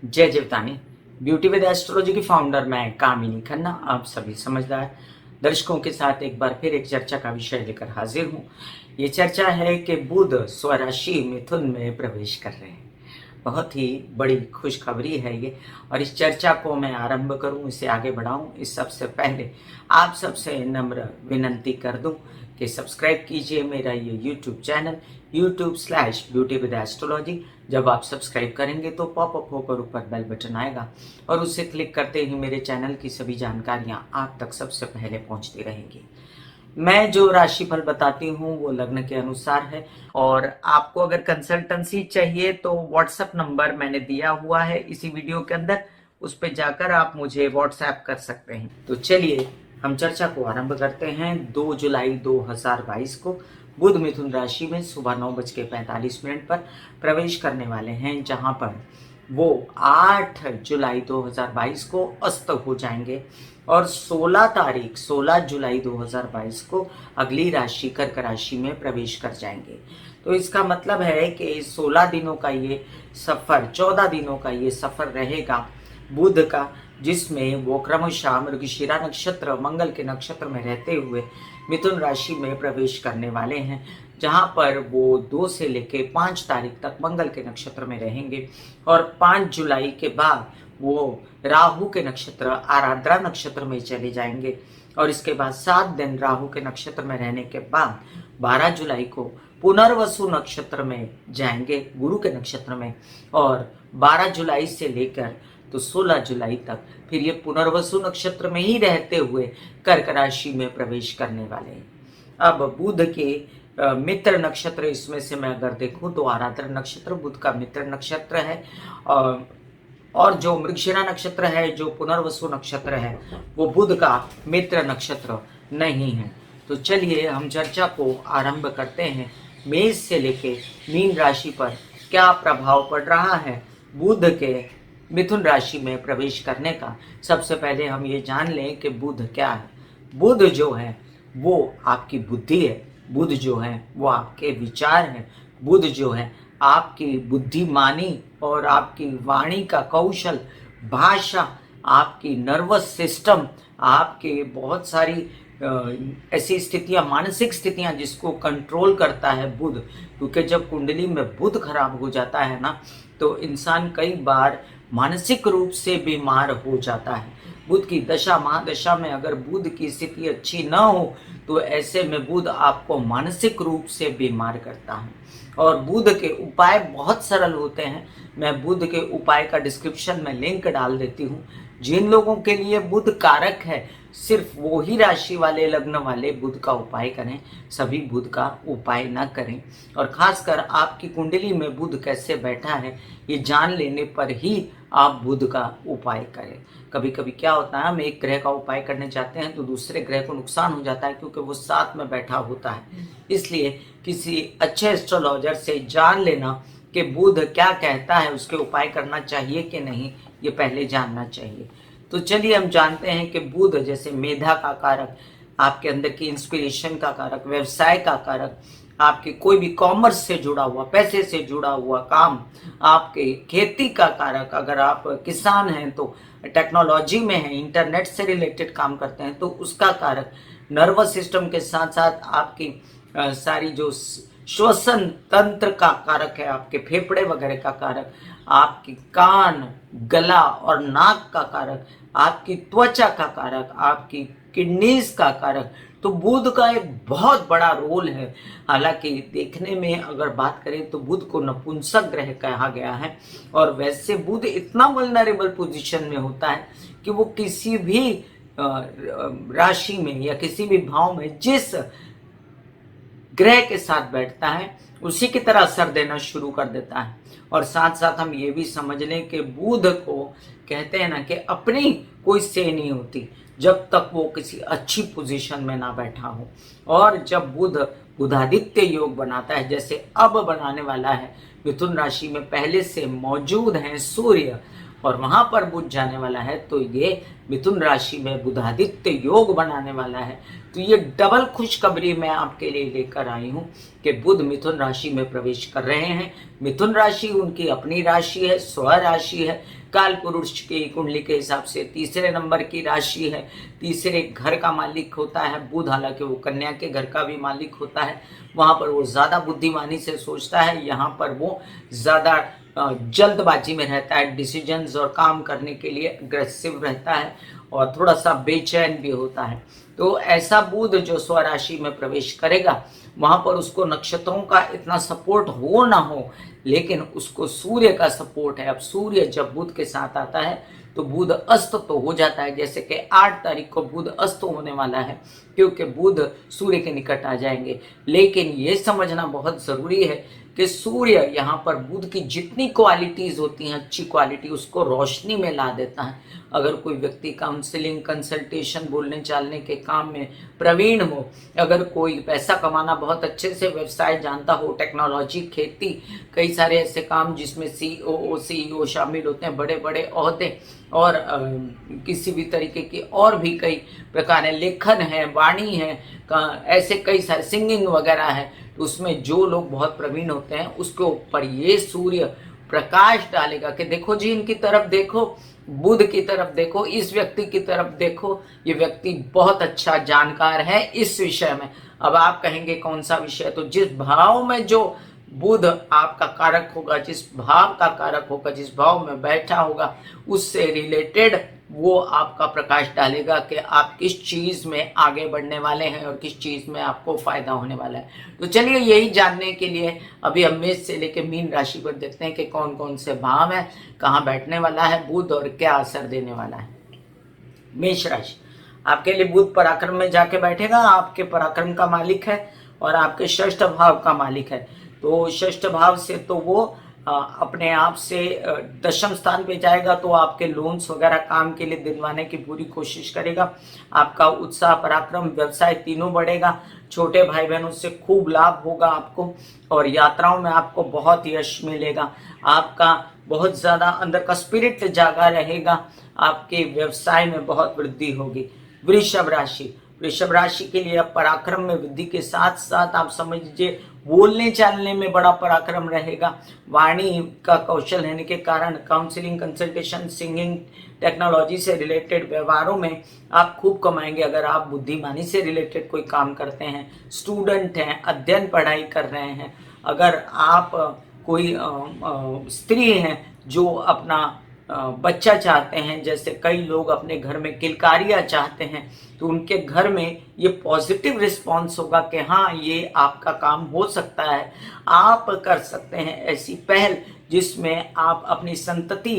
जय जीवतानी। Beauty with astrology की founder मैं कामिनी खन्ना आप सभी समझदार दर्शकों के साथ एक बार फिर एक चर्चा का विषय लेकर हाजिर हूँ। ये चर्चा है कि बुध स्वराशि मिथुन में प्रवेश कर रहे हैं। बहुत ही बड़ी खुशखबरी है ये। और इस चर्चा को मैं आरंभ करूं, इसे आगे बढ़ाऊं, इस सबसे पहले आप सबसे नम्र विनंती कर दूं कि सब्सक्राइब कीजिए मेरा ये YouTube चैनल YouTube/ब्यूटी विद एस्ट्रोलॉजी। जब आप सब्सक्राइब करेंगे तो पॉपअप होकर ऊपर बेल बटन आएगा और उसे क्लिक करते ही मेरे चैनल की सभी जानकारियां आप तक सबसे पहले पहुंचती रहेंगी। मैं जो राशिफल बताती हूँ वो लग्न के अनुसार है और आपको अगर कंसल्टेंसी चाहिए तो व्हाट्सएप नंबर मैंने दिया हुआ है इसी वीडियो के अंदर, उस पर जाकर आप मुझे व्हाट्सएप कर सकते हैं। तो चलिए हम चर्चा को आरंभ करते हैं। 2 जुलाई 2022 को बुध मिथुन राशि में सुबह 9:45 पर प्रवेश करने वाले हैं, जहां पर वो 8 जुलाई 2022 को अस्त हो जाएंगे और 16 जुलाई 2022 को अगली राशि कर्क राशि में प्रवेश कर जाएंगे। तो इसका मतलब है कि 16 दिनों का ये सफ़र, 14 दिनों का ये सफ़र रहेगा बुध का, जिसमें वो क्रमशः मृगशिरा नक्षत्र मंगल के नक्षत्र में रहते हुए मिथुन राशि में प्रवेश करने वाले हैं, जहां पर वो 2 से लेके 5 तारीख तक मंगल के नक्षत्र में रहेंगे और 5 जुलाई के बाद वो राहु के नक्षत्र आराद्रा नक्षत्र में चले जाएंगे और इसके बाद 7 दिन राहु के नक्षत्र में रहने के बाद 12 जुलाई को पुनर्वसु नक्षत्र में जाएंगे, गुरु के नक्षत्र में, और 12 जुलाई से लेकर तो 16 जुलाई तक फिर ये पुनर्वसु नक्षत्र में ही रहते हुए कर्क राशि में प्रवेश करने वाले हैं। अब बुध के मित्र नक्षत्र, इसमें से मैं अगर देखूं तो आराद्रा नक्षत्र बुध का मित्र नक्षत्र है और जो मृगशिरा नक्षत्र है, जो पुनर्वसु नक्षत्र है, वो बुध का मित्र नक्षत्र नहीं है। तो चलिए हम चर्चा को आरंभ करते हैं। मेष से लेके मीन राशि पर क्या प्रभाव पड़ रहा है बुध के मिथुन राशि में प्रवेश करने का। सबसे पहले हम ये जान लें कि बुध क्या है। बुध जो है वो आपकी बुद्धि है, बुध जो है वो आपके विचार हैं, बुध जो है आपकी बुद्धिमानी और आपकी वाणी का कौशल, भाषा, आपकी नर्वस सिस्टम, आपके बहुत सारी ऐसी स्थितियां, मानसिक स्थितियां जिसको कंट्रोल करता है बुध। क्योंकि जब कुंडली में बुध खराब हो जाता है ना, तो इंसान कई बार मानसिक रूप से बीमार हो जाता है। बुध की दशा महादशा में अगर बुध की स्थिति अच्छी न हो तो ऐसे में बुध आपको मानसिक रूप से बीमार करता है। और बुध के उपाय बहुत सरल होते हैं। मैं बुध के उपाय का डिस्क्रिप्शन में लिंक डाल देती हूँ। जिन लोगों के लिए बुध कारक है सिर्फ वो ही राशि वाले, लग्न वाले बुध का उपाय करें, सभी बुध का उपाय न करें। और खासकर आपकी कुंडली में बुध कैसे बैठा है ये जान लेने पर ही आप बुध का उपाय करें। कभी कभी क्या होता है, हम एक ग्रह का उपाय करने जाते हैं तो दूसरे ग्रह को नुकसान हो जाता है क्योंकि वो साथ में बैठा होता है। इसलिए किसी अच्छे एस्ट्रोलॉजर से जान लेना कि बुध क्या कहता है, उसके उपाय करना चाहिए कि नहीं, ये पहले जानना चाहिए। तो चलिए हम जानते हैं कि बुध जैसे मेधा का कारक, आपके अंदर की इंस्पिरेशन का कारक, व्यवसाय का कारक, आपके कोई भी कॉमर्स से जुड़ा हुआ, पैसे से जुड़ा हुआ काम, आपके खेती का कारक, अगर आप किसान हैं तो टेक्नोलॉजी में हैं, इंटरनेट से रिलेटेड काम करते हैं तो उसका कारक, नर्वस सिस्टम के साथ साथ आपकी सारी जो श्वसन तंत्र का कारक है, आपके फेफड़े वगैरह का कारक, आपकी कान, गला और नाक का कारक, आपकी त्वचा का कारक, आपकी किडनीज का कारक। तो बुध का एक बहुत बड़ा रोल है। हालांकि देखने में अगर बात करें तो बुध को नपुंसक ग्रह कहा गया है और वैसे बुध इतना वल्नरेबल पोजीशन में होता है कि वो किसी भी राशि में या किसी भी भाव में जिस ग्रह के साथ बैठता है उसी की तरह असर देना शुरू कर देता है। और साथ साथ हम ये भी समझ लें कि बुध को कहते हैं ना कि अपनी कोई से नहीं होती जब तक वो किसी अच्छी पोजीशन में ना बैठा हो। और जब बुध बुधादित्य योग बनाता है, जैसे अब बनाने वाला है, मिथुन राशि में पहले से मौजूद हैं सूर्य और वहां पर बुध जाने वाला है, तो ये मिथुन राशि में बुधादित्य योग बनाने वाला है। तो ये डबल खुशखबरी मैं आपके लिए लेकर आई हूँ कि बुध मिथुन राशि में प्रवेश कर रहे हैं। मिथुन राशि उनकी अपनी राशि है, स्व राशि है, काल पुरुष की कुंडली के हिसाब से तीसरे नंबर की राशि है, तीसरे घर का मालिक होता है बुध। हालांकि वो कन्या के घर का भी मालिक होता है, वहां पर वो ज्यादा बुद्धिमानी से सोचता है, यहाँ पर वो ज्यादा जल्दबाजी में रहता है, डिसीजंस और काम करने के लिए अग्रेसिव रहता है और थोड़ा सा बेचैन भी होता है। तो ऐसा बुध जो स्वराशि में प्रवेश करेगा, वहां पर उसको नक्षत्रों का इतना सपोर्ट हो ना हो, लेकिन उसको सूर्य का सपोर्ट है। अब सूर्य जब बुध के साथ आता है तो बुध अस्त तो हो जाता है, जैसे कि 8 तारीख को बुध अस्त होने वाला है, क्योंकि बुध सूर्य के निकट आ जाएंगे। लेकिन ये समझना बहुत जरूरी है कि सूर्य यहाँ पर बुध की जितनी क्वालिटीज होती हैं, अच्छी क्वालिटी, उसको रोशनी में ला देता है। अगर कोई व्यक्ति काउंसलिंग, कंसल्टेशन, बोलने चालने के काम में प्रवीण हो, अगर कोई पैसा कमाना बहुत अच्छे से व्यवसाय जानता हो, टेक्नोलॉजी, खेती, कई सारे ऐसे काम जिसमें सीईओ शामिल होते हैं, बड़े बड़े ओहदे, और किसी भी तरीके की और भी कई प्रकार है, लेखन है, वाणी है, ऐसे कई सारे, सिंगिंग वगैरह है, उसमें जो लोग बहुत प्रवीण होते हैं उसके ऊपर ये सूर्य प्रकाश डालेगा कि देखो जी, इनकी तरफ देखो, बुध की तरफ देखो, इस व्यक्ति की तरफ देखो, ये व्यक्ति बहुत अच्छा जानकार है इस विषय में। अब आप कहेंगे कौन सा विषय? तो जिस भाव में जो बुध आपका कारक होगा, जिस भाव का कारक होगा, जिस भाव में बैठा होगा, उससे रिलेटेड वो आपका प्रकाश डालेगा कि आप किस चीज में आगे बढ़ने वाले हैं और किस चीज में आपको फायदा होने वाला है। तो चलिए यही जानने के लिए अभी हम मेष से लेकर मीन राशि पर देखते हैं कि कौन कौन से भाव है, कहाँ बैठने वाला है बुध और क्या असर देने वाला है। मेष राशि, आपके लिए बुध पराक्रम में जाके बैठेगा, आपके पराक्रम का मालिक है और आपके षष्ठ भाव का मालिक है। तो षष्ठ भाव से तो वो अपने आप से दशम स्थान पे जाएगा, तो आपके लोन्स वगैरह काम के लिए दिलवाने की पूरी कोशिश करेगा। आपका उत्साह, पराक्रम, व्यवसाय तीनों बढ़ेगा। छोटे भाई बहनों से खूब लाभ होगा आपको, और यात्राओं में आपको बहुत यश मिलेगा। आपका बहुत ज्यादा अंदर का स्पिरिट जागा रहेगा, आपके व्यवसाय में बहुत वृद्धि होगी। वृषभ राशि, वृषभ राशि के लिए अब पराक्रम में वृद्धि के साथ साथ आप समझ लीजिए बोलने चालने में बड़ा पराक्रम रहेगा। वाणी का कौशल रहने के कारण काउंसलिंग, कंसल्टेशन, सिंगिंग, टेक्नोलॉजी से रिलेटेड व्यवहारों में आप खूब कमाएंगे। अगर आप बुद्धिमानी से रिलेटेड कोई काम करते हैं, स्टूडेंट हैं, अध्ययन पढ़ाई कर रहे हैं, अगर आप कोई स्त्री हैं जो अपना बच्चा चाहते हैं, जैसे कई लोग अपने घर में किलकारियां चाहते हैं, तो उनके घर में ये पॉजिटिव रिस्पॉन्स होगा कि हाँ, ये आपका काम हो सकता है, आप कर सकते हैं ऐसी पहल जिसमें आप अपनी संतति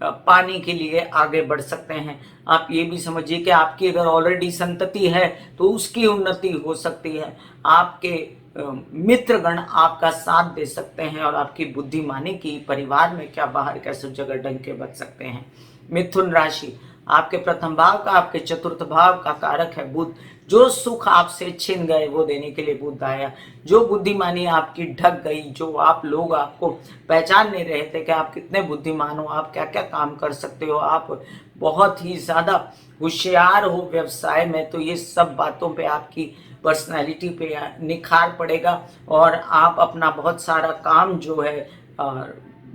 पाने के लिए आगे बढ़ सकते हैं। आप ये भी समझिए कि आपकी अगर ऑलरेडी संतति है तो उसकी उन्नति हो सकती है। आपके मित्रगण आपका साथ दे सकते हैं और आपकी बुद्धिमानी की परिवार में क्या बाहर कैसे जगह डंके बच सकते हैं। मिथुन राशि, आपके प्रथम भाव का, आपके चतुर्थ भाव का कारक है बुध। जो सुख आपसे छिन गए वो देने के लिए बुध आया। जो बुद्धिमानी आपकी ढक गई, जो आप लोग आपको पहचान नहीं रहे थे कि आप कितने बुद्धिमान हो, आप क्या क्या काम कर सकते हो, आप बहुत ही ज्यादा होशियार हो व्यवसाय में, तो ये सब बातों पे आपकी पर्सनैलिटी पे निखार पड़ेगा और आप अपना बहुत सारा काम जो है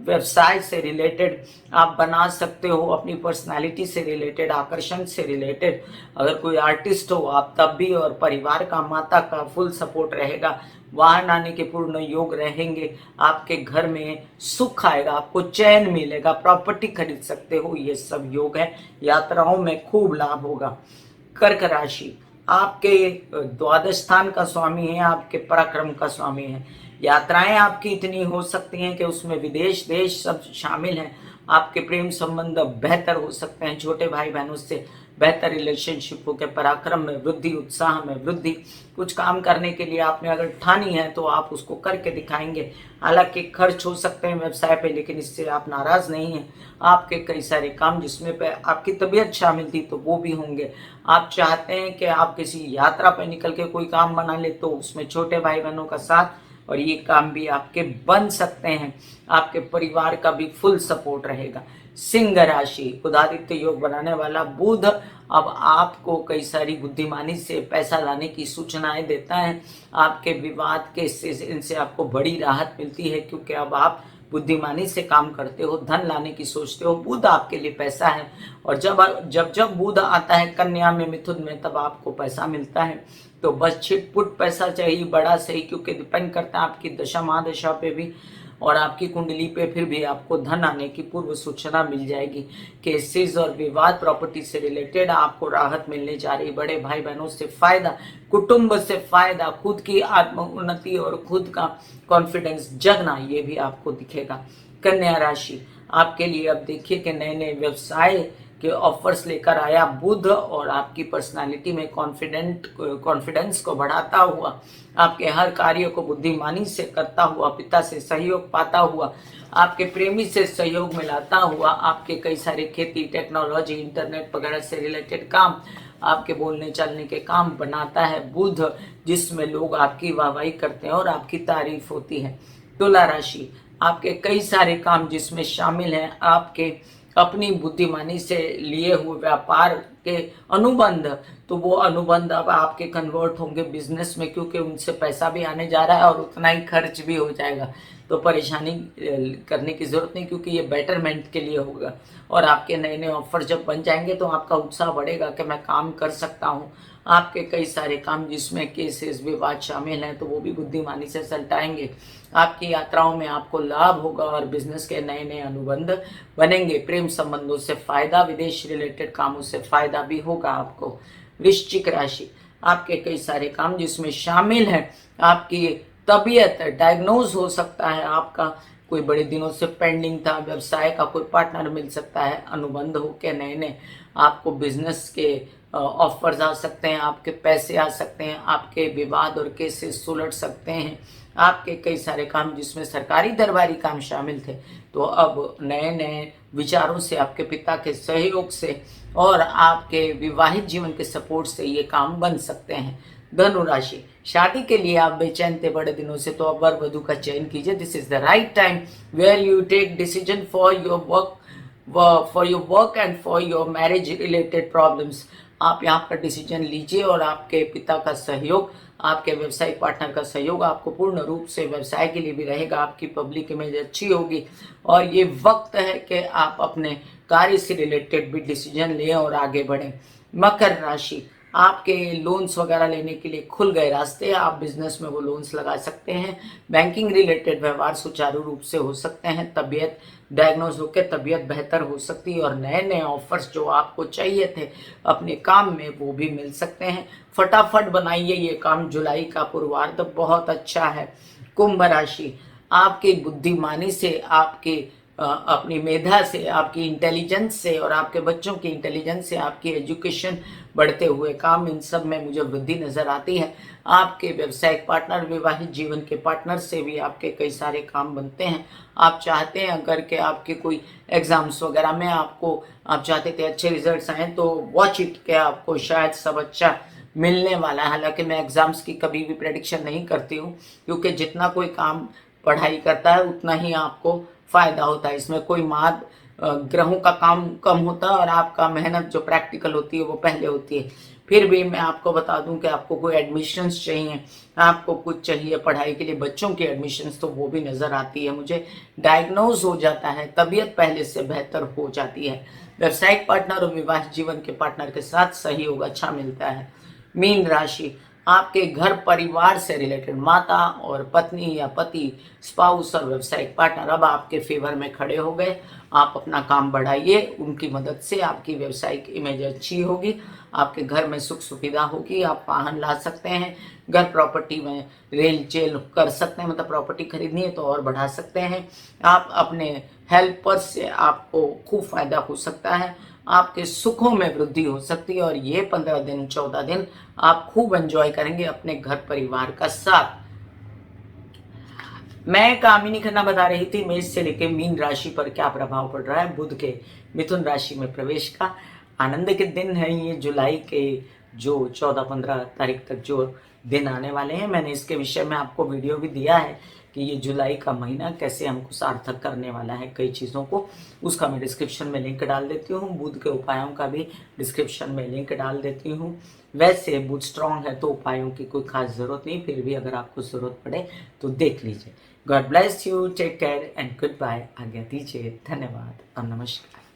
व्यवसाय से रिलेटेड आप बना सकते हो, अपनी पर्सनालिटी से रिलेटेड, आकर्षण से रिलेटेड। अगर कोई आर्टिस्ट हो आप तब भी, और परिवार का, माता का फुल सपोर्ट रहेगा। वाहन आने के पूर्ण योग रहेंगे, आपके घर में सुख आएगा, आपको चैन मिलेगा, प्रॉपर्टी खरीद सकते हो, ये सब योग है। यात्राओं में खूब लाभ होगा। कर्क राशि, आपके द्वादश स्थान का स्वामी है, आपके पराक्रम का स्वामी है। यात्राएं आपकी इतनी हो सकती हैं कि उसमें विदेश, देश सब शामिल हैं। आपके प्रेम संबंध बेहतर हो सकते हैं, छोटे भाई बहनों से बेहतर रिलेशनशिप हो के पराक्रम में वृद्धि, उत्साह में वृद्धि। कुछ काम करने के लिए आपने अगर ठानी है तो आप उसको करके दिखाएंगे। हालांकि खर्च हो सकते हैं व्यवसाय पे, लेकिन इससे आप नाराज नहीं हैं। आपके कई सारे काम जिसमें पे आपकी तबीयत शामिल थी तो वो भी होंगे। आप चाहते हैं कि आप किसी यात्रा पे निकल के कोई काम बना ले, तो उसमें छोटे भाई बहनों का साथ और ये काम भी आपके बन सकते हैं। आपके परिवार का भी फुल सपोर्ट रहेगा। सिंह राशि, बुधादित्य योग बनाने वाला बुध अब आपको कई सारी बुद्धिमानी से पैसा लाने की सूचनाएं देता है। आपके विवाद के इनसे आपको बड़ी राहत मिलती है, क्योंकि अब आप बुद्धिमानी से काम करते हो, धन लाने की सोचते हो। बुध आपके लिए पैसा है, और जब बुध आता है कन्या में, मिथुन में, तब आपको पैसा मिलता है। तो बस छिटपुट पैसा चाहिए, बड़ा सही, क्योंकि डिपेंड करता है आपकी दशा महादशा पे भी और आपकी कुंडली पे। फिर भी आपको धन आने की पूर्व सूचना मिल जाएगी। केसेस और विवाद प्रॉपर्टी से रिलेटेड आपको राहत मिलने जा रही। बड़े भाई बहनों से फायदा, कुटुंब से फायदा, खुद की आत्म उन्नति और खुद का कॉन्फिडेंस जगना, ये भी आपको दिखेगा। कन्या राशि, आपके लिए अब देखिए कि नए नए व्यवसाय के ऑफर्स लेकर आया बुध, और आपकी पर्सनालिटी में कॉन्फिडेंस को बढ़ाता हुआ, आपके हर कार्य को बुद्धिमानी से करता हुआ, पिता से सहयोग पाता हुआ, आपके प्रेमी से सहयोग मिलाता हुआ, आपके कई सारे खेती, टेक्नोलॉजी, इंटरनेट वगैरह से रिलेटेड काम, आपके बोलने चलने के काम बनाता है बुध, जिसमें लोग आपकी वाहवाही करते हैं और आपकी तारीफ होती है। तुला राशि, आपके कई सारे काम जिसमें शामिल हैं आपके अपनी बुद्धिमानी से लिए हुए व्यापार के अनुबंध, तो वो अनुबंध अब आपके कन्वर्ट होंगे बिजनेस में, क्योंकि उनसे पैसा भी आने जा रहा है और उतना ही खर्च भी हो जाएगा। तो परेशानी करने की जरूरत नहीं, क्योंकि ये बेटरमेंट के लिए होगा। और आपके नए नए ऑफर जब बन जाएंगे तो आपका उत्साह बढ़ेगा कि मैं काम कर सकता हूँ। आपके कई सारे काम जिसमें केसेस विवाद शामिल हैं, तो वो भी बुद्धिमानी से सलटाएंगे। आपकी यात्राओं में आपको लाभ होगा और बिजनेस के नए नए अनुबंध बनेंगे। प्रेम संबंधों से फायदा, विदेश रिलेटेड कामों से फायदा भी होगा आपको। वृश्चिक राशि, आपके कई सारे काम जिसमें शामिल है आपकी तबीयत, डायग्नोज हो सकता है आपका कोई बड़े दिनों से पेंडिंग था, व्यवसाय का कोई पार्टनर मिल सकता है, अनुबंध हो के नए नए आपको बिजनेस के ऑफर्स आ सकते हैं, आपके पैसे आ सकते हैं, आपके विवाद और केसेस सुलझ सकते हैं। आपके कई सारे काम जिसमें सरकारी दरबारी काम शामिल थे, तो अब नए नए विचारों से, आपके पिता के सहयोग से और आपके विवाहित जीवन के सपोर्ट से ये काम बन सकते हैं। धनु राशि, शादी के लिए आप बेचैन थे बड़े दिनों से, तो अब वर वधु का चयन कीजिए। This is the right time where you take decision for your work and for your marriage related problems. आप यहाँ पर डिसीजन लीजिए, और आपके पिता का सहयोग, आपके व्यवसायिक पार्टनर का सहयोग आपको पूर्ण रूप से व्यवसाय के लिए भी रहेगा। आपकी पब्लिक इमेज अच्छी होगी, और ये वक्त है कि आप अपने कार्य से रिलेटेड भी डिसीजन लें और आगे बढ़ें। मकर राशि, आपके लोन्स वगैरह लेने के लिए खुल गए रास्ते, आप बिजनेस में वो लोन्स लगा सकते हैं। बैंकिंग रिलेटेड व्यवहार सुचारू रूप से हो सकते हैं। तबीयत डायग्नोज होकर तबीयत बेहतर हो सकती है, और नए नए ऑफर्स जो आपको चाहिए थे अपने काम में, वो भी मिल सकते हैं। फटाफट बनाइए ये काम, जुलाई का पूर्वार्ध बहुत अच्छा है। कुंभ राशि, आपकी बुद्धिमानी से, आपके अपनी मेधा से, आपकी इंटेलिजेंस से और आपके बच्चों की इंटेलिजेंस से आपकी एजुकेशन बढ़ते हुए काम, इन सब में मुझे वृद्धि नजर आती है। आपके व्यवसायिक पार्टनर, विवाहित जीवन के पार्टनर से भी आपके कई सारे काम बनते हैं। आप चाहते हैं अगर कि आपके कोई एग्जाम्स वगैरह में आप चाहते थे अच्छे रिजल्ट्स आए, तो वॉच इट के आपको शायद सब अच्छा मिलने वाला है। हालांकि मैं एग्जाम्स की कभी भी प्रेडिक्शन नहीं करती हूँ, क्योंकि जितना कोई काम पढ़ाई करता है उतना ही आपको फायदा होता है। इसमें कोई ग्रहों का काम कम होता है, और आपका मेहनत जो प्रैक्टिकल होती है वो पहले होती है। फिर भी मैं आपको बता दूं कि आपको कोई एडमिशन्स चाहिए, आपको कुछ चाहिए पढ़ाई के लिए, बच्चों की एडमिशन्स, तो वो भी नज़र आती है मुझे। डायग्नोज हो जाता है, तबीयत पहले से बेहतर हो जाती है। व्यावसायिक पार्टनर और विवाहित जीवन के पार्टनर के साथ सहयोग अच्छा मिलता है। मीन राशि, आपके घर परिवार से रिलेटेड माता और पत्नी या पति, स्पाउस और व्यावसायिक पार्टनर अब आपके फेवर में खड़े हो गए। आप अपना काम बढ़ाइए, उनकी मदद से आपकी व्यावसायिक इमेज अच्छी होगी, आपके घर में सुख सुविधा होगी, आप वाहन ला सकते हैं, घर प्रॉपर्टी में रेल चेल कर सकते हैं, मतलब प्रॉपर्टी खरीदनी है तो और बढ़ा सकते हैं। आप अपने हेल्पर्स से आपको खूब फायदा हो सकता है, आपके सुखों में वृद्धि हो सकती है, और ये 15 दिन 14 दिन आप खूब एंजॉय करेंगे अपने घर परिवार का साथ। मैं कामिनी खन्ना बता रही थी मेष से लेकर मीन राशि पर क्या प्रभाव पड़ रहा है बुध के मिथुन राशि में प्रवेश का। आनंद के दिन है ये, जुलाई के जो 14-15 तारीख तक जो दिन आने वाले हैं, मैंने इसके विषय में आपको वीडियो भी दिया है कि ये जुलाई का महीना कैसे हमको सार्थक करने वाला है कई चीज़ों को, उसका मैं डिस्क्रिप्शन में लिंक डाल देती हूँ। बुध के उपायों का भी डिस्क्रिप्शन में लिंक डाल देती हूँ। वैसे बुध स्ट्रांग है तो उपायों की कोई खास ज़रूरत नहीं, फिर भी अगर आपको ज़रूरत पड़े तो देख लीजिए। God bless you, take care and good bye. आज्ञा दीजिए, धन्यवाद और नमस्कार।